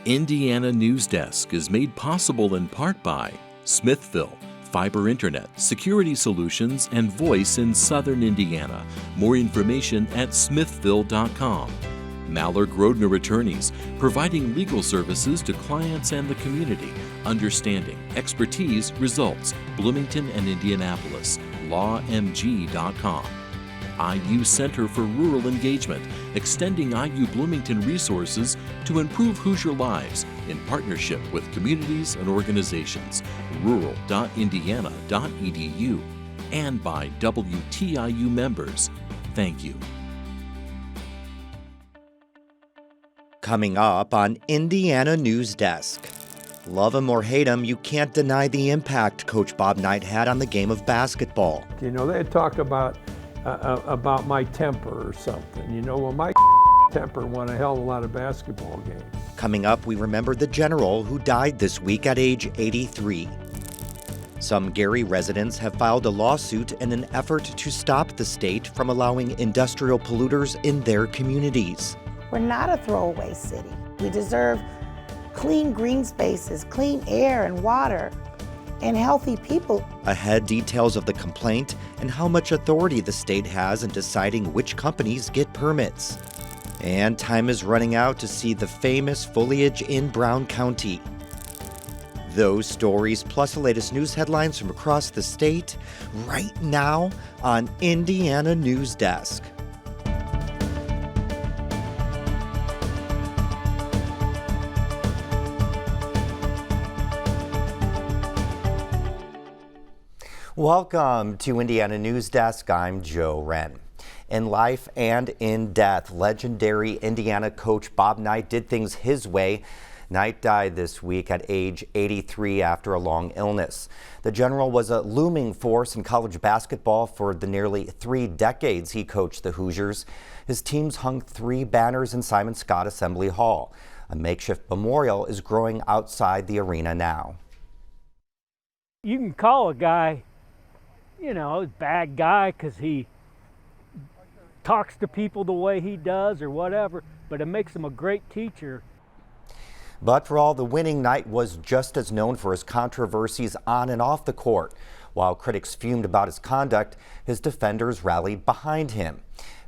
Indiana Newsdesk is made possible in part by Smithville, Fiber Internet, Security Solutions, and Voice in Southern Indiana. More information at smithville.com. Mallard Grodner Attorneys, providing legal services to clients and the community. Understanding, expertise, results. Bloomington and Indianapolis. lawmg.com. IU Center for Rural Engagement, extending IU Bloomington resources to improve Hoosier lives in partnership with communities and organizations. rural.indiana.edu. And by WTIU members. Thank you. Coming up on Indiana Newsdesk. Love him or hate him, you can't deny the impact Coach Bob Knight had on the game of basketball. You know, they talk about my temper or something. You know, well, my temper won a hell of a lot of basketball games. Coming up, we remember the general who died this week at age 83. Some Gary residents have filed a lawsuit in an effort to stop the state from allowing industrial polluters in their communities. We're not a throwaway city. We deserve clean green spaces, clean air and water, and healthy people. Ahead, details of the complaint and how much authority the state has in deciding which companies get permits. And time is running out to see the famous foliage in Brown County. Those stories, plus the latest news headlines from across the state, right now on Indiana Newsdesk. Welcome to Indiana Newsdesk. I'm Joe Wren. In life and in death, legendary Indiana coach Bob Knight did things his way. Knight died this week at age 83 after a long illness. The general was a looming force in college basketball for the nearly 3 decades he coached the Hoosiers. His teams hung 3 banners in Simon Scott Assembly Hall. A makeshift memorial is growing outside the arena now. You can call a guy, you know, a bad guy because he talks to people the way he does or whatever, but it makes him a great teacher. But for all the winning, Knight was just as known for his controversies on and off the court. While critics fumed about his conduct, his defenders rallied behind him.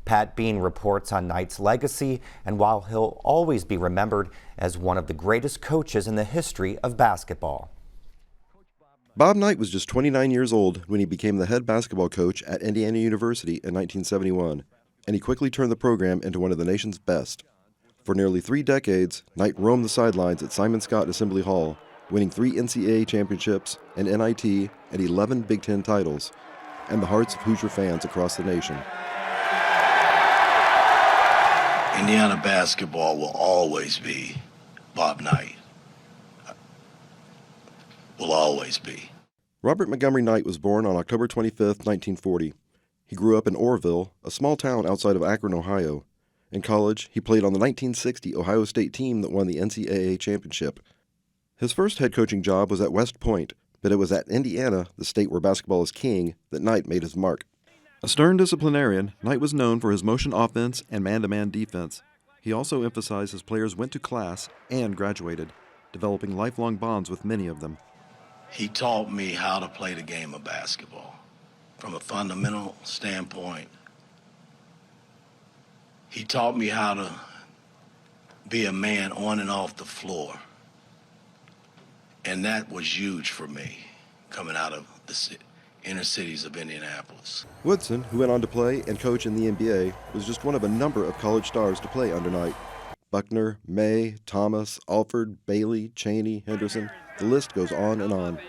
Pat Bean reports on Knight's legacy and while he'll always be remembered as one of the greatest coaches in the history of basketball. Bob Knight was just 29 years old when he became the head basketball coach at Indiana University in 1971, and he quickly turned the program into one of the nation's best. For nearly 3 decades, Knight roamed the sidelines at Simon Scott Assembly Hall, winning 3 NCAA championships, an NIT, and 11 Big Ten titles, and the hearts of Hoosier fans across the nation. Indiana basketball will always be Bob Knight. Will always be. Robert Montgomery Knight was born on October 25, 1940. He grew up in Orrville, a small town outside of Akron, Ohio. In college, he played on the 1960 Ohio State team that won the NCAA championship. His first head coaching job was at West Point, but it was at Indiana, the state where basketball is king, that Knight made his mark. A stern disciplinarian, Knight was known for his motion offense and man-to-man defense. He also emphasized his players went to class and graduated, developing lifelong bonds with many of them. He taught me how to play the game of basketball from a fundamental standpoint. He taught me how to be a man on and off the floor. And that was huge for me, coming out of the inner cities of Indianapolis. Woodson, who went on to play and coach in the NBA, was just one of a number of college stars to play under Knight. Buckner, May, Thomas, Alford, Bailey, Cheney, Henderson, the list goes on and on.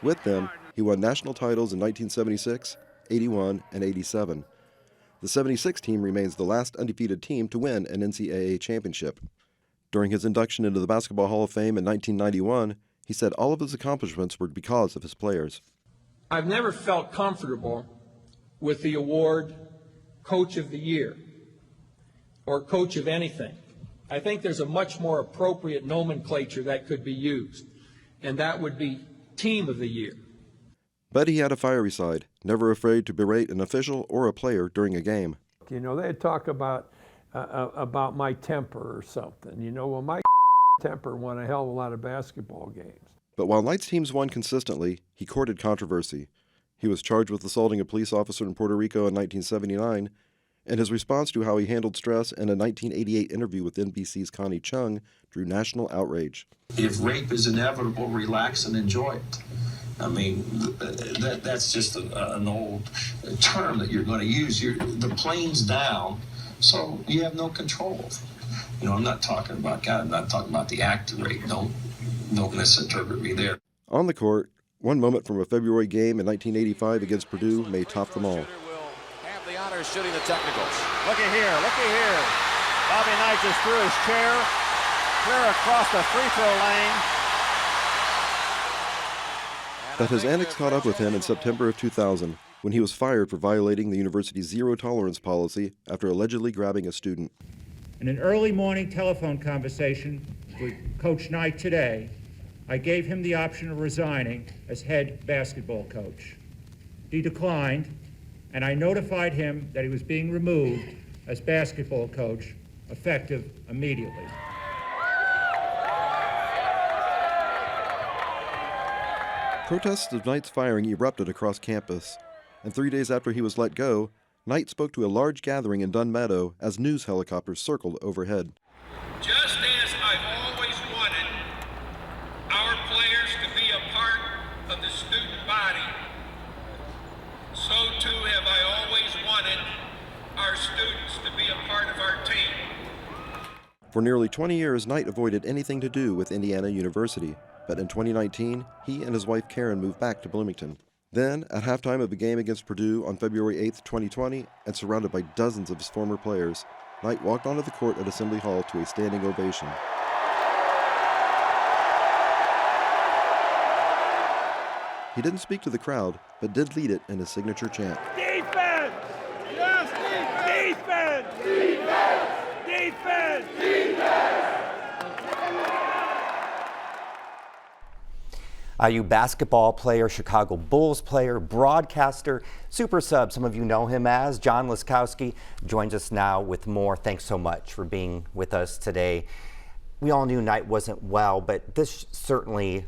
With them, he won national titles in 1976, 81, and 87. The 76 team remains the last undefeated team to win an NCAA championship. During his induction into the Basketball Hall of Fame in 1991, he said all of his accomplishments were because of his players. I've never felt comfortable with the award Coach of the Year or Coach of anything. I think there's a much more appropriate nomenclature that could be used, and that would be Team of the Year. But he had a fiery side, never afraid to berate an official or a player during a game. You know, they talk about my temper or something. You know, well, my temper won a hell of a lot of basketball games. But while Knight's teams won consistently, he courted controversy. He was charged with assaulting a police officer in Puerto Rico in 1979, and his response to how he handled stress in a 1988 interview with NBC's Connie Chung drew national outrage. If rape is inevitable, relax and enjoy it. I mean, that's just an old term that you're going to use. The plane's down, so you have no control. You know, I'm not talking about God. I'm not talking about the act of rape. Don't misinterpret me there. On the court, one moment from a February game in 1985 against Purdue may top them all. Have the honors shooting the technicals. Looky here. Bobby Knight just threw his chair clear across the free throw lane. But his antics caught up with him in September of 2000 when he was fired for violating the university's zero-tolerance policy after allegedly grabbing a student. In an early morning telephone conversation with Coach Knight today, I gave him the option of resigning as head basketball coach. He declined, and I notified him that he was being removed as basketball coach, effective immediately. Protests of Knight's firing erupted across campus, and 3 days after he was let go, Knight spoke to a large gathering in Dunn Meadow as news helicopters circled overhead. Just as I've always wanted our players to be a part of the student body, so too have I always wanted our students to be a part of our team. For nearly 20 years, Knight avoided anything to do with Indiana University, but in 2019, he and his wife Karen moved back to Bloomington. Then, at halftime of a game against Purdue on February 8, 2020, and surrounded by dozens of his former players, Knight walked onto the court at Assembly Hall to a standing ovation. He didn't speak to the crowd, but did lead it in his signature chant. Defense! Yes, defense! Defense! Defense! Defense! IU basketball player, Chicago Bulls player, broadcaster, super sub, some of you know him as, John Laskowski, joins us now with more. Thanks so much for being with us today. We all knew Knight wasn't well, but this certainly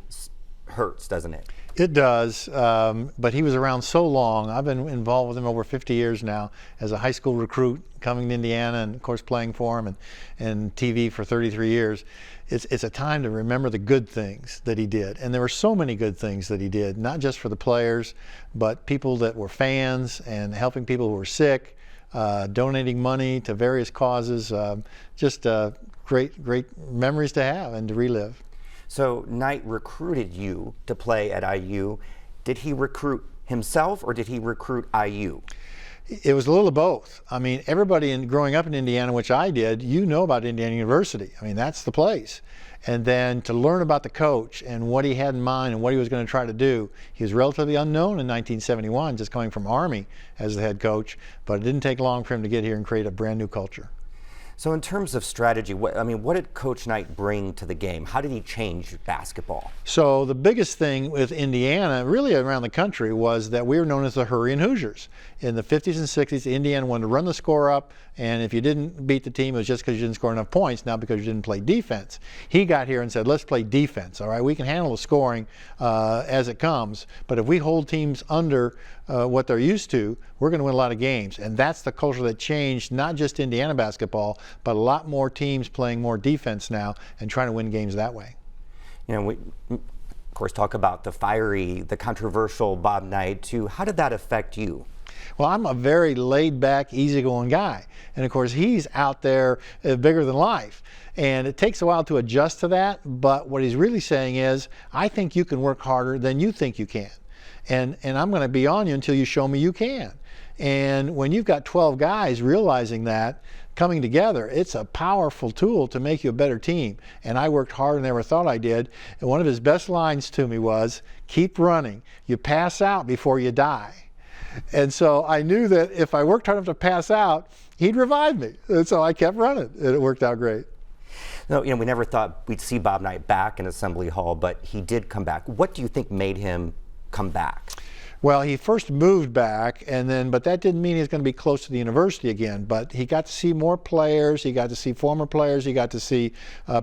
hurts, doesn't it? It does, but he was around so long. I've been involved with him over 50 years now as a high school recruit coming to Indiana and, of course, playing for him and TV for 33 years. It's a time to remember the good things that he did. And there were so many good things that he did, not just for the players, but people that were fans and helping people who were sick, donating money to various causes. Just great memories to have and to relive. So Knight recruited you to play at IU. Did he recruit himself or did he recruit IU? It was a little of both. I mean, everybody growing up in Indiana, which I did, you know about Indiana University. I mean, that's the place. And then to learn about the coach and what he had in mind and what he was going to try to do. He was relatively unknown in 1971, just coming from Army as the head coach, but it didn't take long for him to get here and create a brand new culture. So in terms of strategy, what did Coach Knight bring to the game? How did he change basketball? So the biggest thing with Indiana, really around the country, was that we were known as the Hurryin' Hoosiers. In the 50s and 60s, Indiana wanted to run the score up, and if you didn't beat the team, it was just because you didn't score enough points, not because you didn't play defense. He got here and said, let's play defense, all right? We can handle the scoring as it comes, but if we hold teams under what they're used to, we're going to win a lot of games. And that's the culture that changed not just Indiana basketball, but a lot more teams playing more defense now and trying to win games that way. You know, we, of course, talk about the controversial Bob Knight too. How did that affect you? Well, I'm a very laid-back, easygoing guy. And of course, he's out there bigger than life. And it takes a while to adjust to that, but what he's really saying is, I think you can work harder than you think you can. And I'm going to be on you until you show me you can. And when you've got 12 guys realizing that, coming together, it's a powerful tool to make you a better team. And I worked harder than I ever thought I did. And one of his best lines to me was, keep running. You pass out before you die. And so I knew that if I worked hard enough to pass out, he'd revive me. And so I kept running, and it worked out great. No, we never thought we'd see Bob Knight back in Assembly Hall, but he did come back. What do you think made him come back? Well, he first moved back, but that didn't mean he was going to be close to the university again. But he got to see more players, he got to see former players, he got to see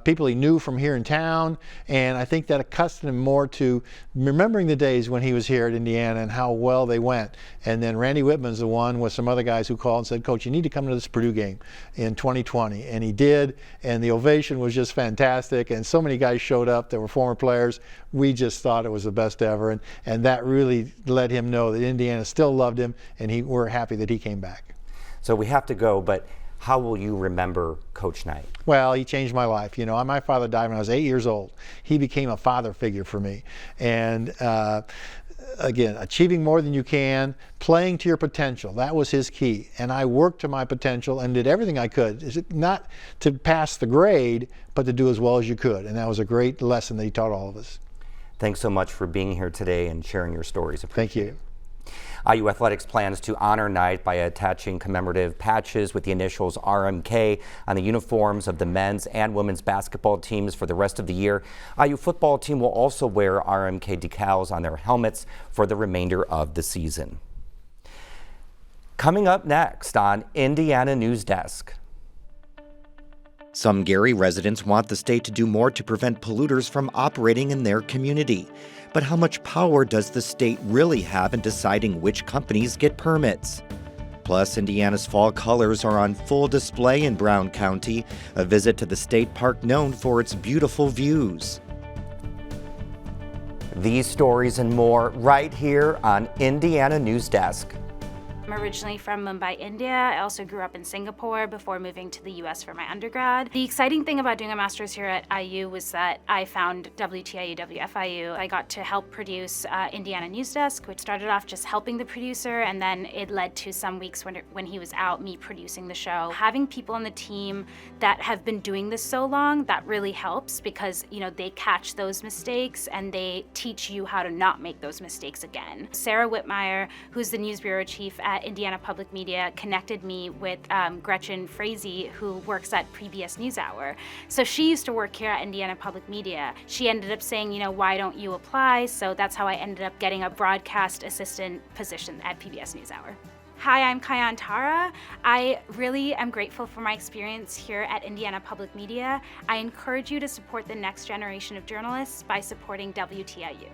people he knew from here in town, and I think that accustomed him more to remembering the days when he was here at Indiana and how well they went. And then Randy Whitman's the one with some other guys who called and said, "Coach, you need to come to this Purdue game in 2020." And he did, and the ovation was just fantastic, and so many guys showed up that were former players. We just thought it was the best ever, and that really let him know that Indiana still loved him, and we're happy that he came back. So we have to go, but how will you remember Coach Knight? Well, he changed my life. You know, my father died when I was 8 years old. He became a father figure for me. And again, achieving more than you can, playing to your potential, that was his key. And I worked to my potential and did everything I could, not to pass the grade, but to do as well as you could. And that was a great lesson that he taught all of us. Thanks so much for being here today and sharing your stories. Thank you. IU Athletics plans to honor Knight by attaching commemorative patches with the initials RMK on the uniforms of the men's and women's basketball teams for the rest of the year. IU football team will also wear RMK decals on their helmets for the remainder of the season. Coming up next on Indiana Newsdesk. Some Gary residents want the state to do more to prevent polluters from operating in their community. But how much power does the state really have in deciding which companies get permits? Plus, Indiana's fall colors are on full display in Brown County, a visit to the state park known for its beautiful views. These stories and more right here on Indiana Newsdesk. I'm originally from Mumbai, India. I also grew up in Singapore before moving to the US for my undergrad. The exciting thing about doing a master's here at IU was that I found WTIU, WFIU. I got to help produce Indiana Newsdesk, which started off just helping the producer, and then it led to some weeks when he was out, me producing the show. Having people on the team that have been doing this so long, that really helps because, you know, they catch those mistakes and they teach you how to not make those mistakes again. Sarah Whitmire, who's the news bureau chief at Indiana Public Media, connected me with Gretchen Frazee, who works at PBS NewsHour. So she used to work here at Indiana Public Media. She ended up saying, you know, why don't you apply? So that's how I ended up getting a broadcast assistant position at PBS NewsHour. Hi, I'm Kayan Tara. I really am grateful for my experience here at Indiana Public Media. I encourage you to support the next generation of journalists by supporting WTIU.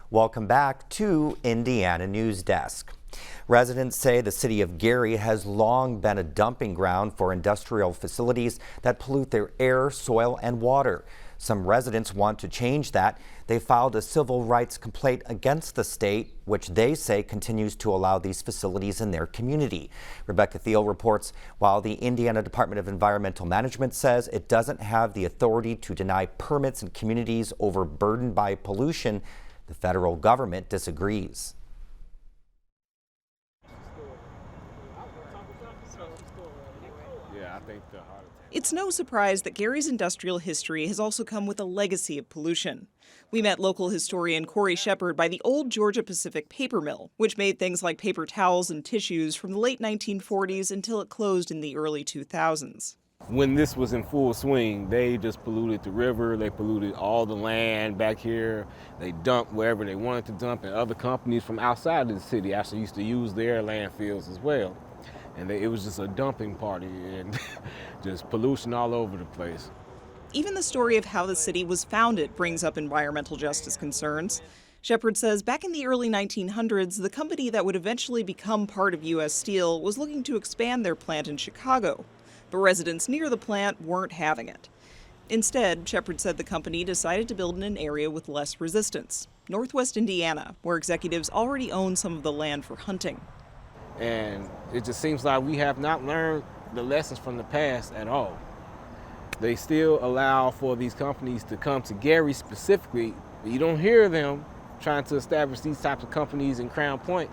Welcome back to Indiana Newsdesk. Residents say the city of Gary has long been a dumping ground for industrial facilities that pollute their air, soil, and water. Some residents want to change that. They filed a civil rights complaint against the state, which they say continues to allow these facilities in their community. Rebecca Thiel reports, while the Indiana Department of Environmental Management says it doesn't have the authority to deny permits in communities overburdened by pollution, the federal government disagrees. It's no surprise that Gary's industrial history has also come with a legacy of pollution. We met local historian Corey Shepard by the old Georgia Pacific paper mill, which made things like paper towels and tissues from the late 1940s until it closed in the early 2000s. When this was in full swing, they just polluted the river, they polluted all the land back here, they dumped wherever they wanted to dump, and other companies from outside of the city actually used to use their landfills as well. And it was just a dumping party and just pollution all over the place. Even the story of how the city was founded brings up environmental justice concerns. Shepard says back in the early 1900s, the company that would eventually become part of U.S. Steel was looking to expand their plant in Chicago. But residents near the plant weren't having it. Instead, Shepard said the company decided to build in an area with less resistance, northwest Indiana, where executives already own some of the land for hunting. And it just seems like we have not learned the lessons from the past at all. They still allow for these companies to come to Gary specifically. You don't hear them trying to establish these types of companies in Crown Point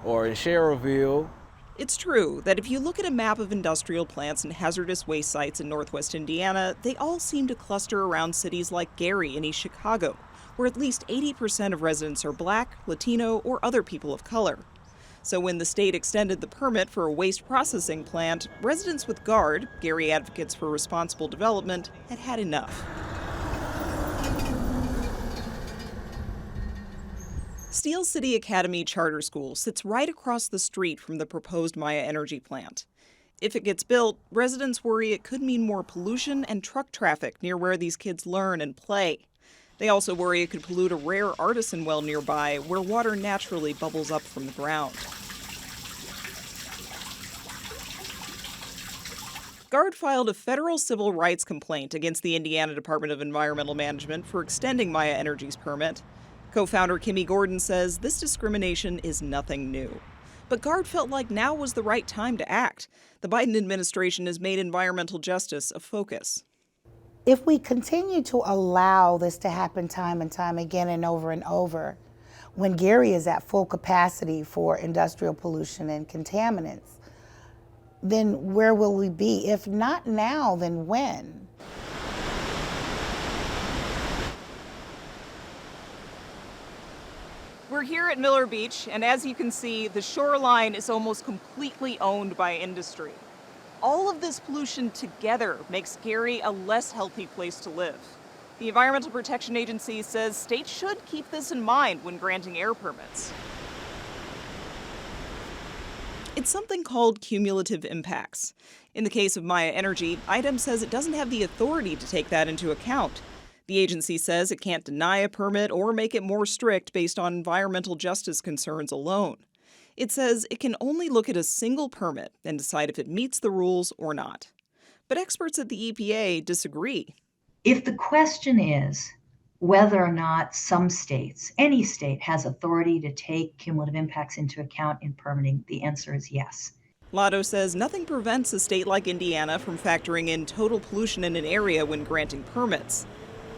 or in Sherrillville. It's true that if you look at a map of industrial plants and hazardous waste sites in northwest Indiana, they all seem to cluster around cities like Gary and East Chicago, where at least 80% of residents are Black, Latino, or other people of color. So when the state extended the permit for a waste processing plant, residents with GARD, Gary Advocates for Responsible Development, had had enough. Steel City Academy Charter School sits right across the street from the proposed Maya Energy plant. If it gets built, residents worry it could mean more pollution and truck traffic near where these kids learn and play. They also worry it could pollute a rare artisan well nearby where water naturally bubbles up from the ground. GARD filed a federal civil rights complaint against the Indiana Department of Environmental Management for extending Maya Energy's permit. Co-founder Kimmy Gordon says this discrimination is nothing new. But GARD felt like now was the right time to act. The Biden administration has made environmental justice a focus. If we continue to allow this to happen time and time again and over, when Gary is at full capacity for industrial pollution and contaminants, then where will we be? If not now, then when? We're here at Miller Beach, and as you can see, the shoreline is almost completely owned by industry. All of this pollution together makes Gary a less healthy place to live. The Environmental Protection Agency says states should keep this in mind when granting air permits. It's something called cumulative impacts. In the case of Maya Energy, IDEM says it doesn't have the authority to take that into account. The agency says it can't deny a permit or make it more strict based on environmental justice concerns alone. It says it can only look at a single permit and decide if it meets the rules or not. But experts at the EPA disagree. If the question is whether or not some states, any state, has authority to take cumulative impacts into account in permitting, the answer is yes. Lotto says nothing prevents a state like Indiana from factoring in total pollution in an area when granting permits.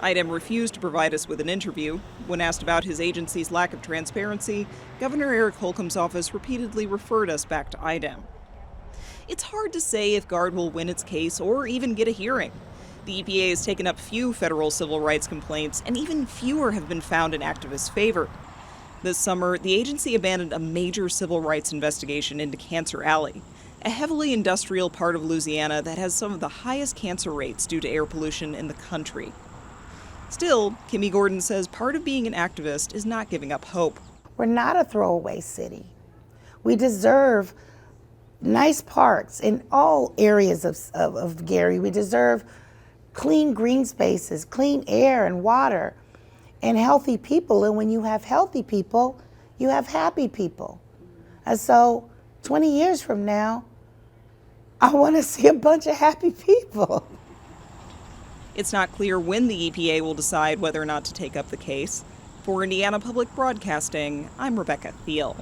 IDEM refused to provide us with an interview. When asked about his agency's lack of transparency, Governor Eric Holcomb's office repeatedly referred us back to IDEM. It's hard to say if GARD will win its case or even get a hearing. The EPA has taken up few federal civil rights complaints, and even fewer have been found in activists' favor. This summer, the agency abandoned a major civil rights investigation into Cancer Alley, a heavily industrial part of Louisiana that has some of the highest cancer rates due to air pollution in the country. Still, Kimmy Gordon says part of being an activist is not giving up hope. We're not a throwaway city. We deserve nice parks in all areas of Gary. We deserve clean green spaces, clean air and water, and healthy people. And when you have healthy people, you have happy people. And so 20 years from now, I want to see a bunch of happy people. It's not clear when the EPA will decide whether or not to take up the case. For Indiana Public Broadcasting, I'm Rebecca Thiel.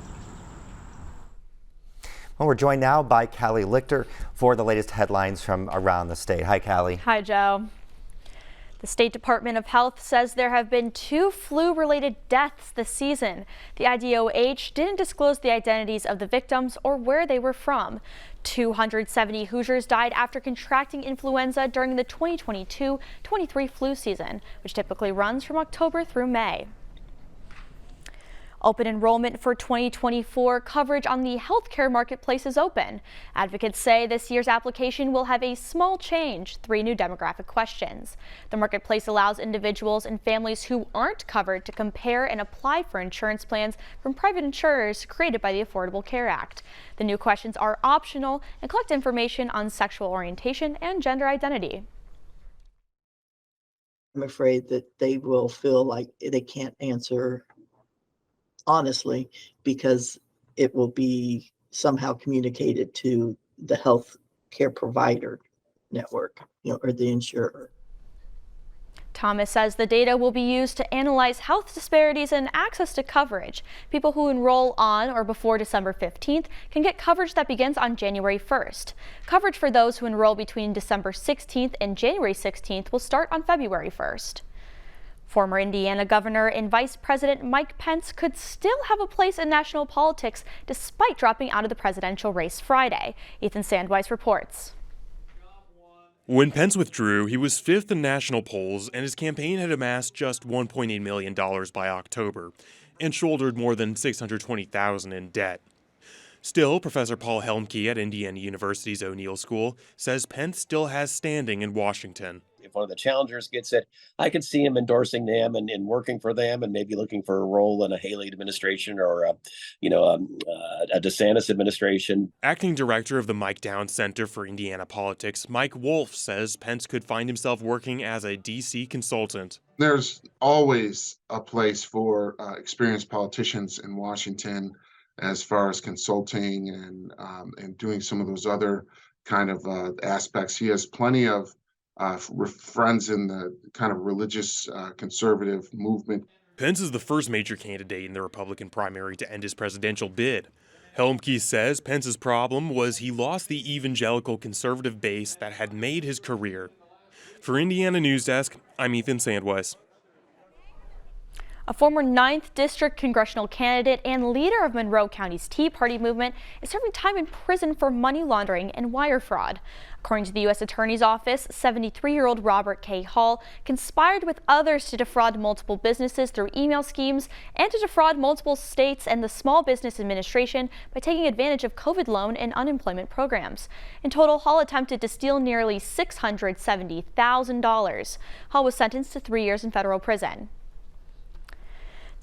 Well, we're joined now by Callie Lichter for the latest headlines from around the state. Hi, Callie. Hi, Joe. The State Department of Health says there have been 2 flu-related deaths this season. The IDOH didn't disclose the identities of the victims or where they were from. 270 Hoosiers died after contracting influenza during the 2022-23 flu season, which typically runs from October through May. Open enrollment for 2024 coverage on the healthcare marketplace is open. Advocates say this year's application will have a small change, 3 new demographic questions. The marketplace allows individuals and families who aren't covered to compare and apply for insurance plans from private insurers created by the Affordable Care Act. The new questions are optional and collect information on sexual orientation and gender identity. I'm afraid that they will feel like they can't answer honestly, because it will be somehow communicated to the health care provider network, or the insurer. Thomas says the data will be used to analyze health disparities and access to coverage. People who enroll on or before December 15th can get coverage that begins on January 1st. Coverage for those who enroll between December 16th and January 16th will start on February 1st. Former Indiana Governor and Vice President Mike Pence could still have a place in national politics despite dropping out of the presidential race Friday. Ethan Sandweiss reports. When Pence withdrew, he was 5th in national polls, and his campaign had amassed just $1.8 million by October and shouldered more than $620,000 in debt. Still, Professor Paul Helmke at Indiana University's O'Neill School says Pence still has standing in Washington. If if one of the challengers gets it, I could see him endorsing them and working for them, and maybe looking for a role in a Haley administration or a DeSantis administration. Acting director of the Mike Downs Center for Indiana Politics, Mike Wolf, says Pence could find himself working as a D.C. consultant. There's always a place for experienced politicians in Washington as far as consulting and doing some of those other kind of aspects. He has plenty of friends in the kind of religious conservative movement. Pence is the first major candidate in the Republican primary to end his presidential bid. Helmke says Pence's problem was he lost the evangelical conservative base that had made his career. For Indiana Newsdesk, I'm Ethan Sandweiss. A former 9th District congressional candidate and leader of Monroe County's Tea Party movement is serving time in prison for money laundering and wire fraud. According to the U.S. Attorney's Office, 73-year-old Robert K. Hall conspired with others to defraud multiple businesses through email schemes and to defraud multiple states and the Small Business Administration by taking advantage of COVID loan and unemployment programs. In total, Hall attempted to steal nearly $670,000. Hall was sentenced to 3 years in federal prison.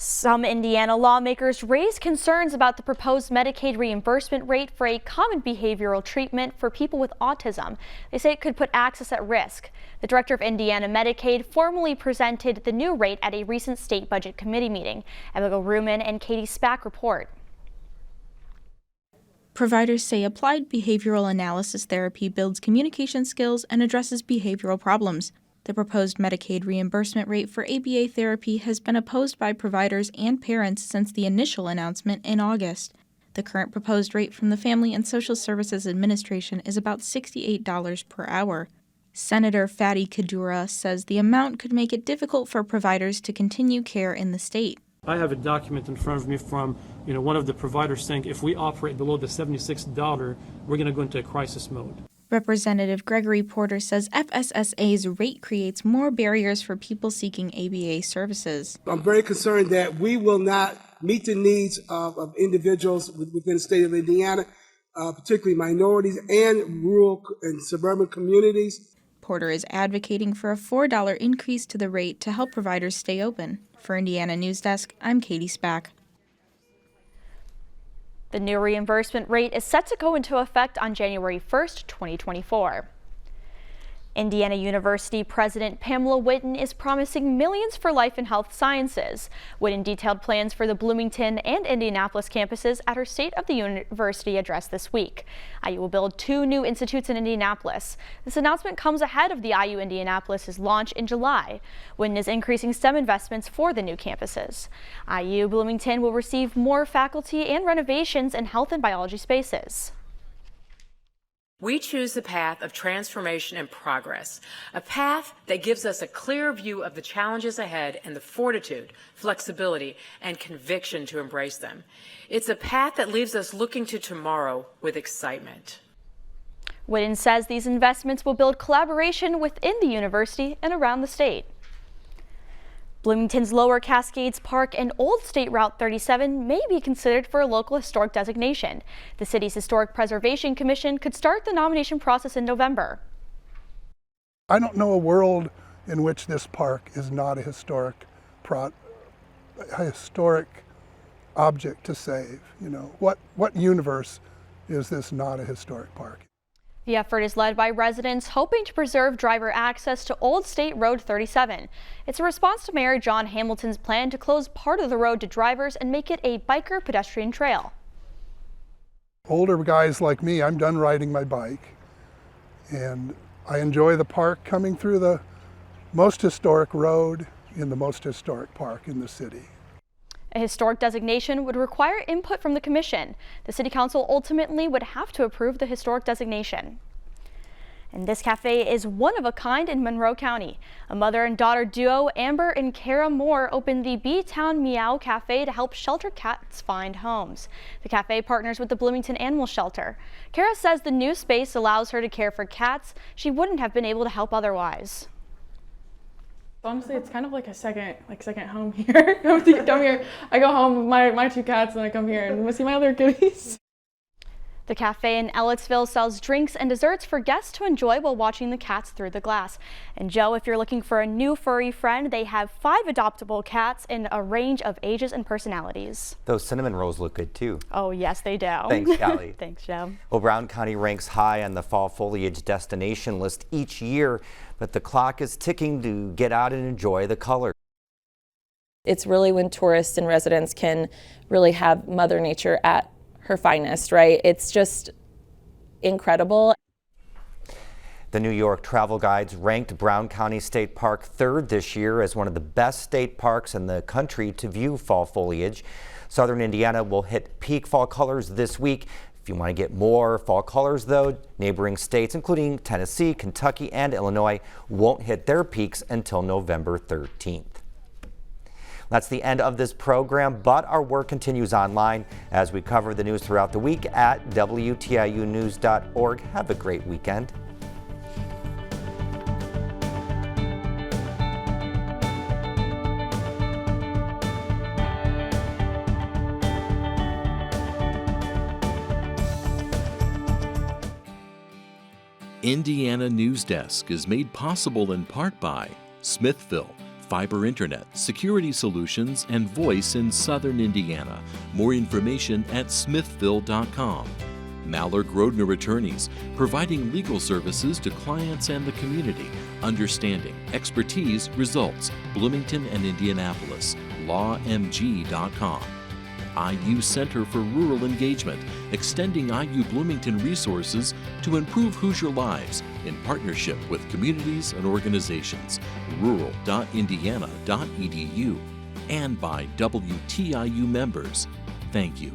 Some Indiana lawmakers raised concerns about the proposed Medicaid reimbursement rate for a common behavioral treatment for people with autism. They say it could put access at risk. The director of Indiana Medicaid formally presented the new rate at a recent state budget committee meeting. Abigail Ruman and Katie Spack report. Providers say applied behavioral analysis therapy builds communication skills and addresses behavioral problems. The proposed Medicaid reimbursement rate for ABA therapy has been opposed by providers and parents since the initial announcement in August. The current proposed rate from the Family and Social Services Administration is about $68 per hour. Senator Fatty Kadura says the amount could make it difficult for providers to continue care in the state. I have a document in front of me from one of the providers saying if we operate below the $76, we're going to go into a crisis mode. Representative Gregory Porter says FSSA's rate creates more barriers for people seeking ABA services. I'm very concerned that we will not meet the needs of individuals within the state of Indiana, particularly minorities and rural and suburban communities. Porter is advocating for a $4 increase to the rate to help providers stay open. For Indiana Newsdesk, I'm Katie Spack. The new reimbursement rate is set to go into effect on January 1st, 2024. Indiana University President Pamela Whitten is promising millions for life and health sciences. Whitten detailed plans for the Bloomington and Indianapolis campuses at her State of the University address this week. IU will build 2 new institutes in Indianapolis. This announcement comes ahead of the IU Indianapolis's launch in July. Whitten is increasing STEM investments for the new campuses. IU Bloomington will receive more faculty and renovations in health and biology spaces. We choose the path of transformation and progress, a path that gives us a clear view of the challenges ahead and the fortitude, flexibility, and conviction to embrace them. It's a path that leaves us looking to tomorrow with excitement. Whitten says these investments will build collaboration within the university and around the state. Bloomington's Lower Cascades Park and Old State Route 37 may be considered for a local historic designation. The city's Historic Preservation Commission could start the nomination process in November. I don't know a world in which this park is not a historic object to save. What universe is this not a historic park? The effort is led by residents hoping to preserve driver access to Old State Road 37. It's a response to Mayor John Hamilton's plan to close part of the road to drivers and make it a biker pedestrian trail. Older guys like me, I'm done riding my bike, and I enjoy the park coming through the most historic road in the most historic park in the city. A historic designation would require input from the commission. The city council ultimately would have to approve the historic designation. And this cafe is one of a kind in Monroe County. A mother and daughter duo, Amber and Kara Moore, opened the B-Town Meow Cafe to help shelter cats find homes. The cafe partners with the Bloomington Animal Shelter. Kara says the new space allows her to care for cats she wouldn't have been able to help otherwise. Honestly, it's kind of like a second home here. Come here. I go home with my 2 cats and I come here and see my other kitties. The cafe in Ellettsville sells drinks and desserts for guests to enjoy while watching the cats through the glass. And Joe, if you're looking for a new furry friend, they have 5 adoptable cats in a range of ages and personalities. Those cinnamon rolls look good too. Oh, yes, they do. Thanks, Callie. Thanks, Joe. Well, Brown County ranks high on the fall foliage destination list each year, but the clock is ticking to get out and enjoy the colors. It's really when tourists and residents can really have Mother Nature at her finest, right? It's just incredible. The New York Travel Guides ranked Brown County State Park 3rd this year as one of the best state parks in the country to view fall foliage. Southern Indiana will hit peak fall colors this week. If you want to get more fall colors, though, neighboring states, including Tennessee, Kentucky, and Illinois, won't hit their peaks until November 13th. That's the end of this program, but our work continues online as we cover the news throughout the week at WTIUnews.org. Have a great weekend. Indiana Newsdesk is made possible in part by Smithville, fiber internet, security solutions, and voice in Southern Indiana. More information at smithville.com. Mallard Grodner Attorneys, providing legal services to clients and the community. Understanding, expertise, results. Bloomington and Indianapolis. lawmg.com. IU Center for Rural Engagement, extending IU Bloomington resources to improve Hoosier lives in partnership with communities and organizations. rural.indiana.edu. And by WTIU members. Thank you.